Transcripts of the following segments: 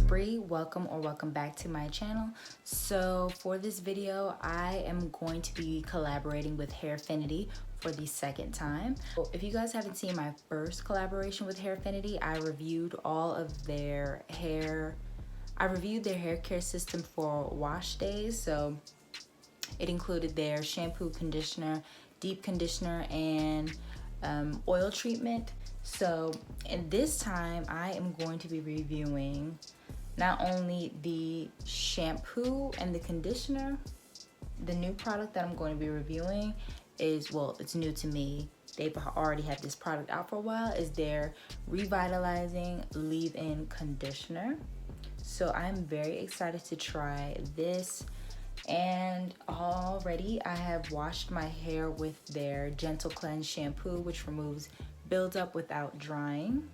Bri. Welcome back to my channel. So for this video, I am going to be collaborating with Hairfinity for the second time. If you guys haven't seen my first collaboration with Hairfinity, I reviewed all of their hair. I reviewed their hair care system for wash days. So it included their shampoo, conditioner, deep conditioner, and oil treatment. So in this time, I am going to be reviewing not only the shampoo and the conditioner. The new product that I'm going to be reviewing is, well, it's new to me. They've already had this product out for a while, is their revitalizing leave-in conditioner. So I'm very excited to try this. And already I have washed my hair with their Gentle Cleanse shampoo, which removes buildup without drying.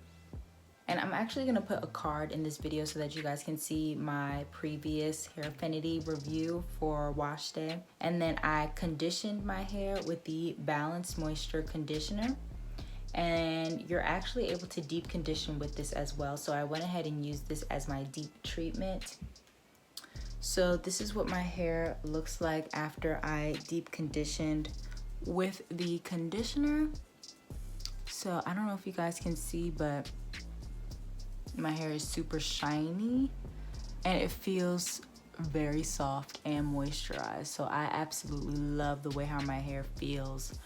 And I'm actually gonna put a card in this video so that you guys can see my previous Hairfinity review for wash day. And then I conditioned my hair with the Balanced Moisture Conditioner. And you're actually able to deep condition with this as well. So I went ahead and used this as my deep treatment. So this is what my hair looks like after I deep conditioned with the conditioner. So I don't know if you guys can see, but my hair is super shiny and it feels very soft and moisturized. So I absolutely love the way how my hair feels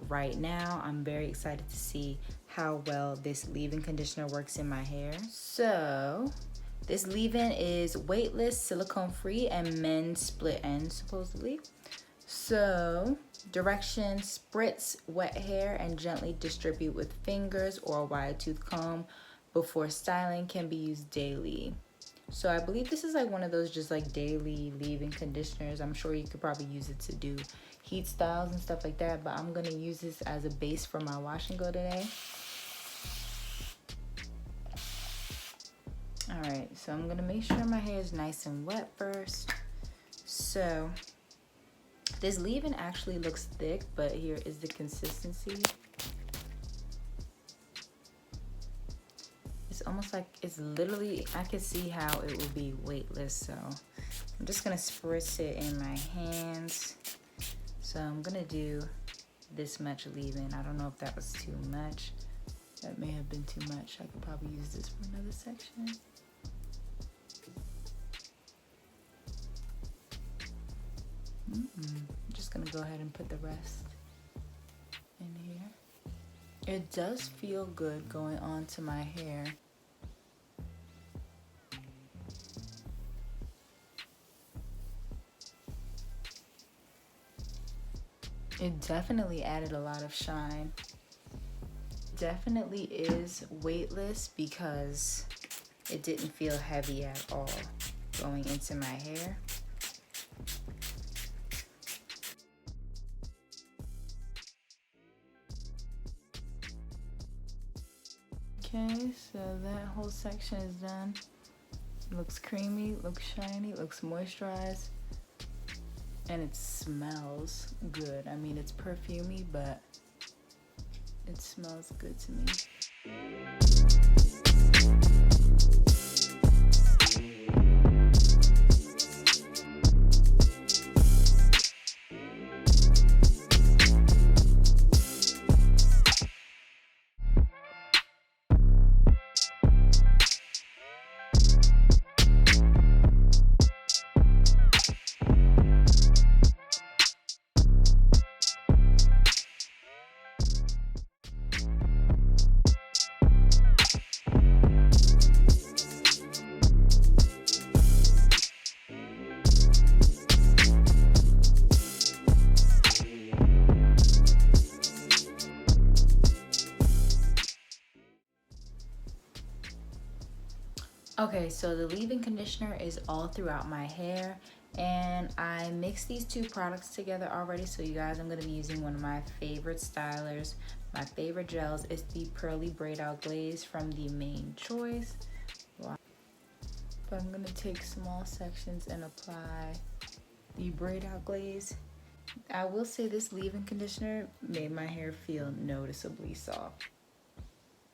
right now. I'm very excited to see how well this leave-in conditioner works in my hair. So this leave-in is weightless, silicone-free, and men's split end, supposedly. So, directions: spritz wet hair and gently distribute with fingers or a wide tooth comb before styling. Can be used daily. So I believe this is like one of those just like daily leave-in conditioners. I'm sure you could probably use it to do heat styles and stuff like that, but I'm gonna use this as a base for my wash and go today. Alright, so I'm gonna make sure my hair is nice and wet first. So this leave-in actually looks thick, but here is the consistency. It's almost like it's literally, I can see how it will be weightless. So I'm just gonna spritz it in my hands. So I'm gonna do this much leave-in. I don't know if that was too much. That may have been too much. I could probably use this for another section. I'm just gonna go ahead and put the rest in here. It does feel good going onto my hair. It definitely added a lot of shine. Definitely is weightless because it didn't feel heavy at all going into my hair. Okay, so that whole section is done. Looks creamy, looks shiny, looks moisturized, and it smells good. I mean, it's perfumey, but it smells good to me. Okay, so the leave-in conditioner is all throughout my hair, and I mixed these two products together already. So you guys, I'm going to be using one of my favorite stylers, my favorite gels. It's the Pearly Braid Out Glaze from the Main Choice. But I'm going to take small sections and apply the Braid Out Glaze. I will say this leave-in conditioner made my hair feel noticeably soft.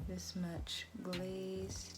This much glaze.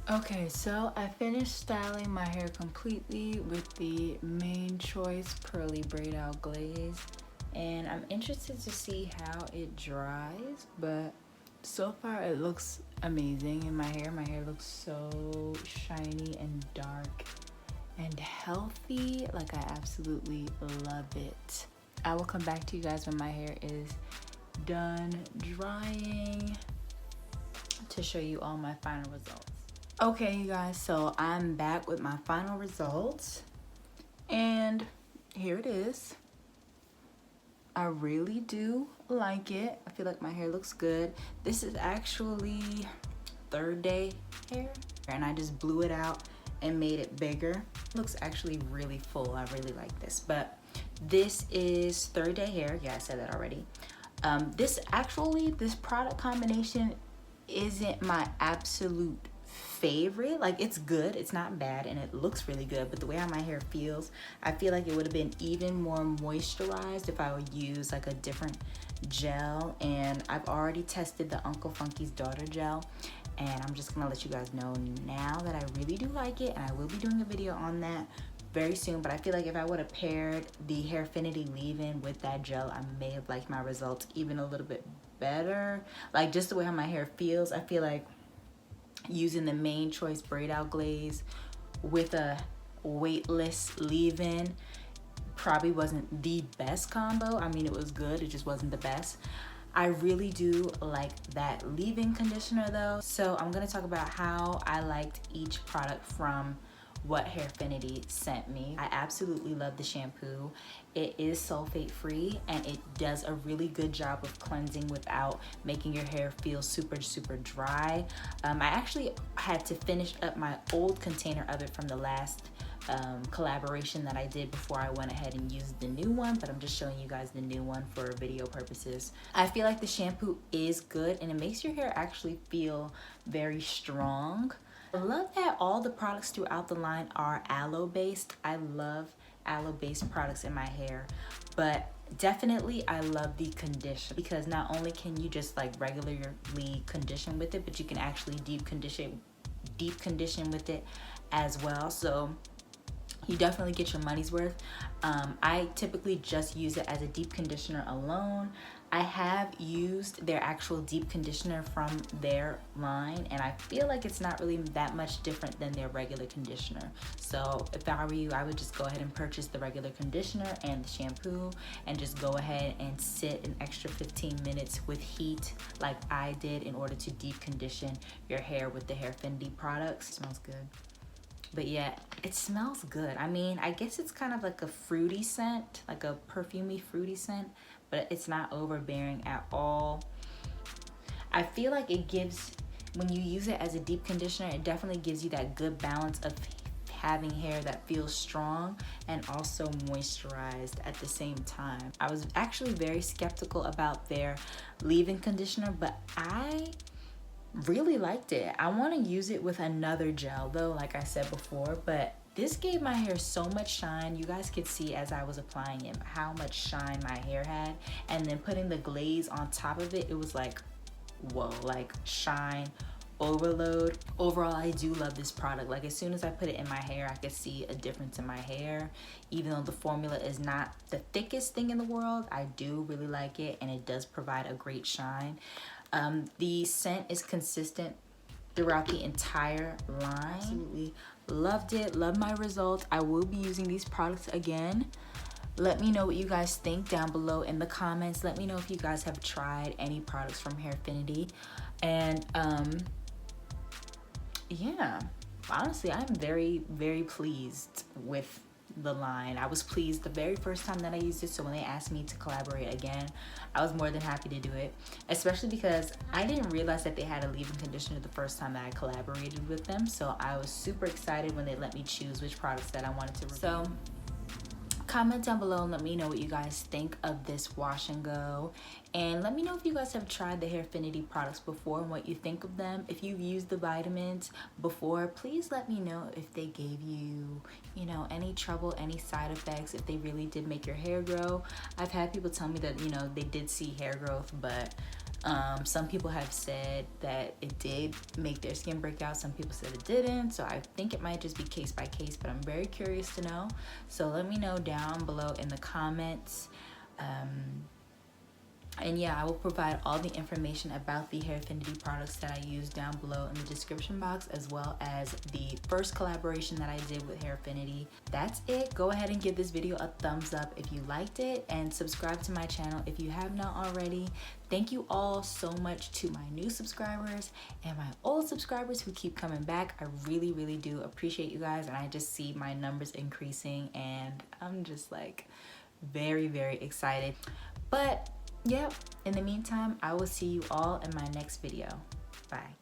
Okay, so I finished styling my hair completely with the Main Choice Pearly Braid Out Glaze, and I'm interested to see how it dries, but so far it looks amazing in my hair. My hair looks so shiny and dark and healthy. Like, I absolutely love it. I will come back to you guys when my hair is done drying to show you all my final results. Okay, you guys, so I'm back with my final results, and here it is. I really do like it. I feel like my hair looks good. This is actually third day hair, and I just blew it out and made it bigger. It looks actually really full. I really like this, but this is third day hair. Yeah, I said that already. This product combination isn't my absolute favorite. Like, it's good, it's not bad, and it looks really good, but the way how my hair feels, I feel like it would have been even more moisturized if I would use like a different gel. And I've already tested the Uncle Funky's Daughter gel, and I'm just gonna let you guys know now that I really do like it, and I will be doing a video on that very soon. But I feel like if I would have paired the Hairfinity leave-in with that gel, I may have liked my results even a little bit better. Like, just the way how my hair feels, I feel like using the Main Choice Braid Out Glaze with a weightless leave-in probably wasn't the best combo. I mean, it was good, it just wasn't the best. I really do like that leave-in conditioner though. So I'm gonna talk about how I liked each product from what Hairfinity sent me. I absolutely love the shampoo. It is sulfate free, and it does a really good job of cleansing without making your hair feel super dry. I actually had to finish up my old container of it from the last collaboration that I did before I went ahead and used the new one, but I'm just showing you guys the new one for video purposes. I feel like the shampoo is good, and it makes your hair actually feel very strong. I love that all the products throughout the line are aloe based. I love aloe based products in my hair, but definitely I love the condition, because not only can you just like regularly condition with it, but you can actually deep condition with it as well. So you definitely get your money's worth. I typically just use it as a deep conditioner alone. I have used their actual deep conditioner from their line, and I feel like it's not really that much different than their regular conditioner. So if I were you, I would just go ahead and purchase the regular conditioner and the shampoo, and just go ahead and sit an extra 15 minutes with heat like I did in order to deep condition your hair with the Hairfinity products. It smells good. But yeah, it smells good. I mean, I guess it's kind of like a fruity scent, like a perfumey fruity scent, but it's not overbearing at all. I feel like it gives, when you use it as a deep conditioner, it definitely gives you that good balance of having hair that feels strong and also moisturized at the same time. I was actually very skeptical about their leave-in conditioner, but I really liked it. I want to use it with another gel though, like I said before, but this gave my hair so much shine. You guys could see as I was applying it how much shine my hair had, and then putting the glaze on top of it, it was like, whoa, like shine overload. Overall, I do love this product. Like, as soon as I put it in my hair, I could see a difference in my hair. Even though the formula is not the thickest thing in the world, I do really like it, and it does provide a great shine. The scent is consistent throughout the entire line. Absolutely loved it, loved my results. I will be using these products again. Let me know what you guys think down below in the comments. Let me know if you guys have tried any products from Hairfinity. And yeah, honestly, I'm very pleased with the line. I was pleased the very first time that I used it, so when they asked me to collaborate again, I was more than happy to do it, especially because I didn't realize that they had a leave-in conditioner the first time that I collaborated with them. So I was super excited when they let me choose which products that I wanted to review. So comment down below and let me know what you guys think of this wash and go, and let me know if you guys have tried the Hairfinity products before and what you think of them. If you've used the vitamins before, please let me know if they gave you, you know, any trouble, any side effects, if they really did make your hair grow. I've had people tell me that, you know, they did see hair growth, but Some people have said that it did make their skin break out. Some people said it didn't. So I think it might just be case by case, but I'm very curious to know. So let me know down below in the comments. And yeah, I will provide all the information about the Hairfinity products that I use down below in the description box, as well as the first collaboration that I did with Hairfinity. That's it. Go ahead and give this video a thumbs up if you liked it, and subscribe to my channel if you have not already. Thank you all so much to my new subscribers and my old subscribers who keep coming back. I really, really do appreciate you guys, and I just see my numbers increasing, and I'm just like very, very excited. But yep, in the meantime, I will see you all in my next video. Bye.